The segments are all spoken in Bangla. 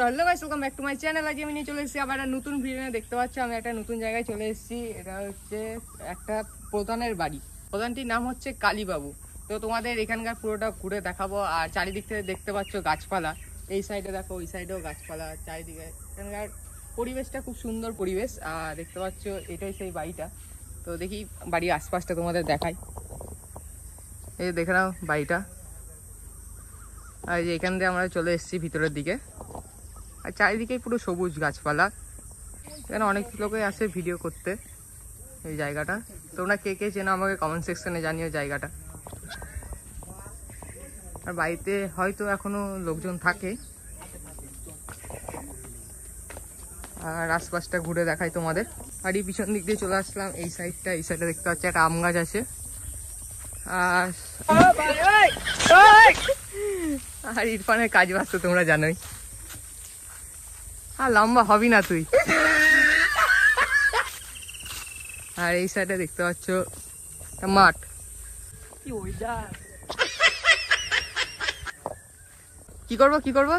Hello guys, welcome back to my channel. আজ আমি নিয়ে চলে এসেছি আবার একটা নতুন ভিডিও নিয়ে। দেখতে পাচ্ছ আমি একটা নতুন জায়গায় চলে এসেছি। এটা হচ্ছে একটা প্রধানের বাড়ি। প্রধানটির নাম হচ্ছে কালীবাবু। তো তোমাদের এখানকার পুরোটা ঘুরে দেখাবো। আর চারিদিক থেকে দেখতে পাচ্ছ গাছপালা, এই সাইডে দেখো, ওই সাইডেও গাছপালা চারিদিকে। এখানকার পরিবেশটা খুব সুন্দর পরিবেশ। আর দেখতে পাচ্ছ এটাই সেই বাড়িটা। তো দেখি বাড়ির আশপাশটা তোমাদের দেখাই। এই দেখে নাও বাড়িটা। আর এখান দিয়ে আমরা চলে এসেছি ভিতরের দিকে। আর চারিদিকেই পুরো সবুজ গাছপালা। এখানে অনেক লোকই আসে ভিডিও করতে এই জায়গাটা। তোমরা কে কে চেনো আমাকে কমেন্ট সেকশনে জানিও জায়গাটা। আর বাড়িতে হয়তো এখনো লোকজন থাকে। আর আশপাশটা ঘুরে দেখাই তোমাদের। আর এই পিছন দিক দিয়ে চলে আসলাম এই সাইডটা। এই সাইডে দেখতে পাচ্ছি একটা আম গাছ আছে। আর ইরফানের কাজ বাজ তো তোমরা জানোই। আর লম্বা হবি না তুই। আর এই সাইডে দেখতে পাচ্ছ মাঠ। কি করবো কি করবো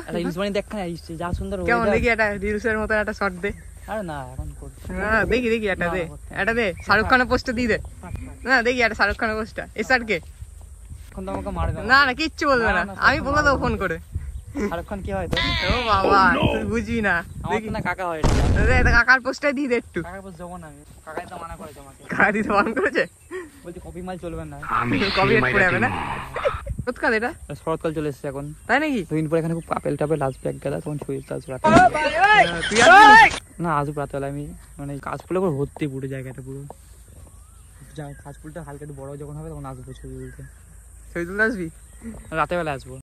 যা সুন্দর কেমন দেখি একটা রিলসের মতো একটা শট দে। আরে না এখন দেখি দেখি একটা দে, একটা দে। শাহরুখ খানের পোস্টটা দিয়ে দে না, দেখি একটা শাহরুখ খানের পোস্টটা। এসআর কে এখন তো আমাকে মারবে না না, কিচ্ছু বলবে না, আমি বলে দেবো ফোন করে। শাহরুখ খান কি হয় তো? ও বাবা, তুই বুঝবি না। আমার তো না কাকা হয় এটা কাকার পোস্টটা দিয়ে দে একটু। কাকা পোস্ট যাবো না আমি, কাকাই তো মানা করেছে আমাকে। কাকা দিতে বারণ করেছে, বলছি কপি মাল চলবে না, কপিরাইট পড়ে যাবে না। শরৎকাল এটা, শরৎকাল চলে এসেছে এখন, তাই নাকি? দুদিন পরে এখানে খুব আপেল টাপেল আসবে এক গেলা, তখন ছুঁয়ে আসবে রাতে। তুই আসবি না আসবো রাতে বেলা। আমি মানে কাশফুলে করে ভর্তি পুরো জায়গাটা পুরো। কাশফুলটা হালকা একটু বড় যখন হবে তখন আসবো ছবি তুলতে। ছবি তুলতে আসবি? রাতে বেলা আসবো।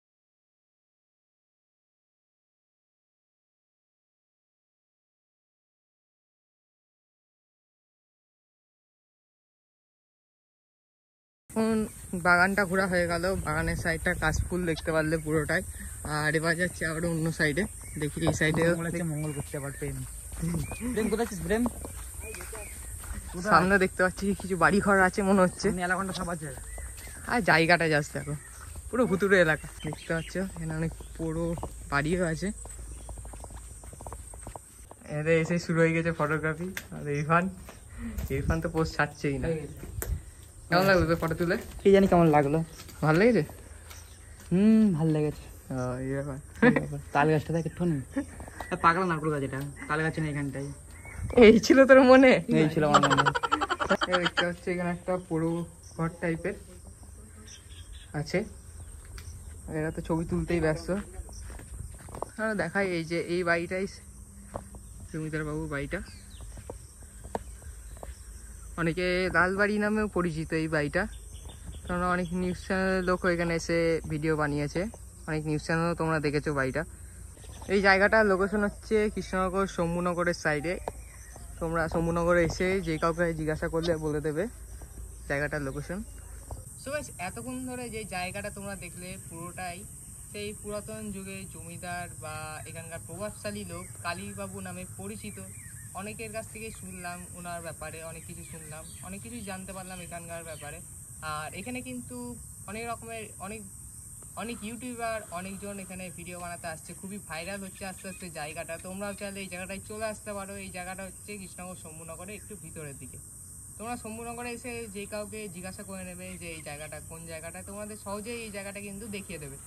এখন বাগানটা ঘোরা হয়ে গেল। বাগানের সাইডটা কাশফুল দেখতে পারলে পুরোটাই। আর এবার যাচ্ছে আবার অন্য সাইডে, দেখি এই সাইডে মঙ্গল করতে আবার প্রেম। প্রেম কোথায় আছিস প্রেম? সামনে দেখতে পাচ্ছি কিছু বাড়ি ঘর আছে মনে হচ্ছে। এলাকাটা সব আছে। আর জায়গাটা যাচ্ছে দেখো, পুরো ভুতুরে এলাকা দেখতে পাচ্ছ। এখানে অনেক পুরো বাড়িও আছে। এদের এসে শুরু হয়ে গেছে ফটোগ্রাফি। আর ইরফান তো পোস্ট ছাড়ছেই না। কেমন লাগলো তো ফটো তুলে? কি জানি কেমন লাগলো। ভালো লেগেছে? ভালো লেগেছে। এই ব্যাপার। তাল গাছটা দেখ একটু পাগলা নারকুল গাছ, এটা তাল গাছ না এখানটাই। এই ছিল তোর মনে? এই ছিল আমার মনে। দেখতে পাচ্ছি এখানে একটা পুরো ঘর টাইপের আছে। এরা তো ছবি তুলতেই ব্যস্ত। আর দেখাই এই যে এই বাড়িটাই জমিদার বাবুর বাড়িটা। অনেকে লালবাড়ি নামেও পরিচিত এই বাড়িটা, কারণ অনেক নিউজ চ্যানেলের লোক এখানে এসে ভিডিও বানিয়েছে। অনেক নিউজ চ্যানেলও তোমরা দেখেছো বাড়িটা। এই জায়গাটার লোকেশন হচ্ছে কৃষ্ণনগর শম্ভুনগরের সাইডে। তোমরা শম্ভুনগরে এসে যে কাউকে জিজ্ঞাসা করলে বলে দেবে জায়গাটার লোকেশন। সো গাইস, এতক্ষণ ধরে যে জায়গাটা তোমরা দেখলে পুরোটাই সেই পুরাতন যুগে জমিদার বা এখানকার প্রভাবশালী লোক কালীবাবু নামে পরিচিত। অনেকের কাছ থেকে শুনলাম ওনার ব্যাপারে, অনেক কিছু শুনলাম, অনেক কিছুই জানতে পারলাম এখানকার ব্যাপারে। আর এখানে কিন্তু অনেক রকমের অনেক ইউটিউবার অনেকজন এখানে ভিডিও বানাতে আসছে, খুবই ভাইরাল হচ্ছে আস্তে আস্তে জায়গাটা। তোমরাও চাইলে এই জায়গাটায় চলে আসতে পারো। এই জায়গাটা হচ্ছে কৃষ্ণনগর শম্ভুনগরে একটু ভিতরের দিকে। তোমরা শম্ভুনগরে এসে যে কাউকে জিজ্ঞাসা করে নেবে যে এই জায়গাটা কোন জায়গাটা, তোমাদের সহজেই এই জায়গাটা কিন্তু দেখিয়ে দেবে।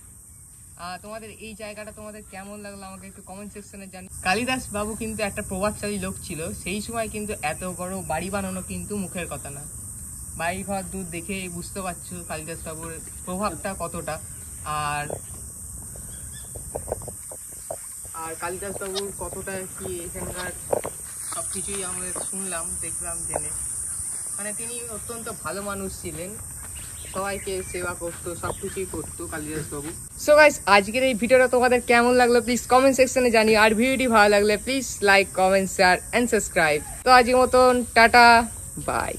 তোমাদের এই জায়গাটা তোমাদের কেমন লাগলো আমাকে একটু কমেন্ট সেকশনে জানি। কালিদাস বাবু কিন্তু একটা প্রভাবশালী লোক ছিল। সেই সময় কিন্তু এত বড় বাড়ি বানানো কিন্তু মুখের কথা না। বাড়ি ঘর দূর দেখে বুঝতে পারছো কালিদাস বাবুর প্রভাবটা কতটা। আর কালিদাস বাবুর কতটা কি এখানকার সবকিছুই আমরা শুনলাম, দেখলাম, জেনে। মানে তিনি অত্যন্ত ভালো মানুষ ছিলেন, সবাইকে সেবা করতো, সবকিছুই করতো কালিদাস বাবু। সো গাইস, আজকের এই ভিডিওটা তোমাদের কেমন লাগলো প্লিজ কমেন্ট সেকশনে জানিও। আর ভিডিওটি ভালো লাগলে please like, comment, share and subscribe. তো আজকের মতন টাটা, বাই।